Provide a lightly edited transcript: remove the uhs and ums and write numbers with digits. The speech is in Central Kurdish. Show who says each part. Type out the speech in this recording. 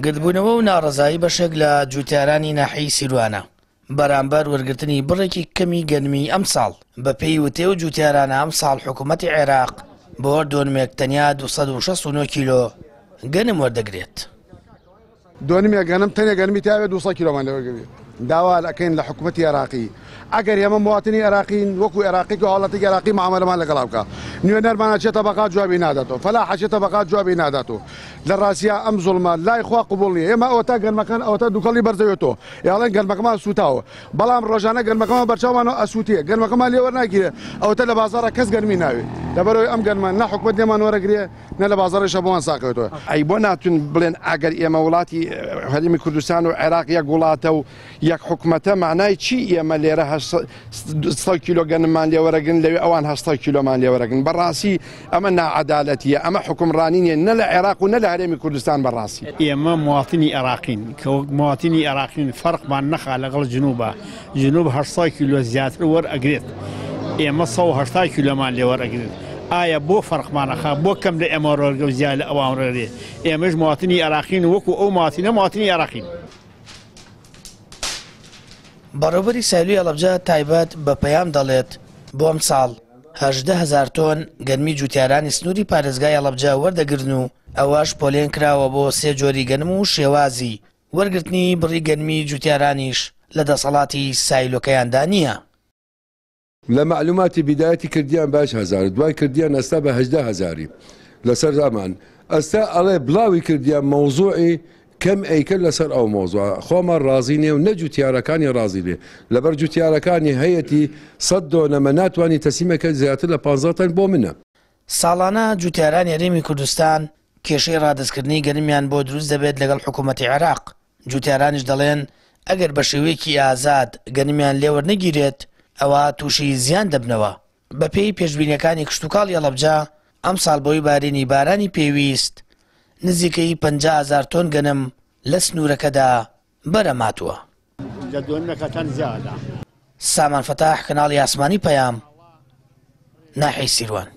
Speaker 1: گردبوونەوە و ناڕەزایی بەشێک لە جوتیارانی ناحیەی سیروانە بەرامبەر وەرگرتنی بڕێکی کەمی گەنمی ئەم ساڵ بە پێی وتێ و جوتیارانە ئەم ساڵ حکوومەتی عێراق بۆ دۆنمێک تەنیا 269 کیلۆ گەنم وەردەگرێت.
Speaker 2: دۆنمێک گەنم تەنێک گەنمی تاوێت 200 کیلۆمان لەوەرگرێت. داوا ئەەکەین لە حکوومەتی عێراقی ئەگەر ئێمە مواتنی عێراقین وەکو عێراقی و حاڵەتی عێراقی معاملەمان لەگەڵا بکە نوێنەرمانە چێتە بەقات جوابی ناداتەوە فەلاح چێتە بەقات جوابی ناداتەوە لە ڕاستیە ئەم زوڵمە لای خوا قبوڵ نییە ئێمە ئەوە تا گەنمەکان ئەوەتە دووکەڵی بەرزەوێتەوە یاڵێن گەنمەکەمان سوتاوە بەڵام ڕۆژانە گەنمەکەمان بەرچاومانەوە ئەسووتیە گەنمەکەمان لێ وەرناگیرێ ئەوەتە لە بازارە کەس گەنمی ناوێت لەبەرەوەی ئەم گەنمان نە حکومەت لێمان وەرەگرێ نە لە بازاڕیشە بۆمان ساقەوێتەوە.
Speaker 3: ئەی بۆ ناتون بڵێن ئەگەر ئێمە وڵاتی هەرێمی کوردستان و عێراق یەک وڵاتە و یەک حکومەتە معنای چی ئێمە لێرە 100 کیلۆ گەنممان لێوەرەگرن لەوێ ئەوان 800 کیلۆمان لێوەرەگرن بەڕاستی ئەمە ناعەدالەتیە ئەمە حکومڕانی نیە نە لە عێراق و نە لە هەرێمی کوردستان بەڕاستی.
Speaker 4: ئێمە مواتنی عێراقین کە مواتنی عێراقین فەرقمان نەخا لەگەڵ جنوبە جنوب 800 کیلۆ زیاتر وەرئەگرێت ئێمە 180 کیلۆمان لێوەرەگرێت. ئایا بۆ فەرقمانەخا بۆ کەم لە ئێمە ڕۆرگە و زیاد لە ئەوان ڕێ ئێمەش مواتنی عێراقین وەکو ئەو مواتینە مواتنی عێراقین.
Speaker 1: بەڕێوەبەری سایلوی هەڵەبجە تایبەت بە پەیام دەڵێت بۆ ئەم ساڵ 18,000 تۆن گەنمی جوتیارانی سنووری پارێزگای هەڵەبجە وەردەگرن و ئەوەش پۆلێن کراوە بۆ 3 جۆری گەنم و شێوازی وەرگرتنی بڕی گەنمی جوتیارانیش لە دەسەڵاتی سایلۆکەیاندا نییە.
Speaker 5: لە معلوماتی بیدایەتی کردیان باش 1000 دوای کردیان ئەستا بە 18,000 لەسەر زامان ئەستا ئەڵێ بڵاوی کردیان مەوزوعی کەم ئەیکرد لەسەر ئەو مۆزوع خۆمان ڕازی نیە و نە جوتیارەکانی ڕازی لێ لەبەر جوتیارەکانی هەیەتی 100 دۆنەمە ناتوانانی تەسیمەکە زیاتر لە 15 تەن بۆ منە.
Speaker 1: ساڵانە جوتیارانی هەرێمی کوردستان کێشەی ڕادستکردنی گەنمیان بۆ دروست دەبێت لەگەڵ حکوومەتی عێراق. جوتیارانیش دەڵێن ئەگەر بە شێوەیەکی ئازاد گەنمیان لێوەرنەگیرێت ئەوە تووشی زیان دەبنەوە. بە پێی پێشبینیەکانی کشتتوکاڵی هەڵەبجە ئەم ساڵ بۆی بارینی بارانی پێویست نزیکەی 50,000 تۆن گەنم لە سنوورەکەدا بەرەماتووە. سامان فەتاح کەناڵی ئاسمانی پەیام ناحیەی سیروان.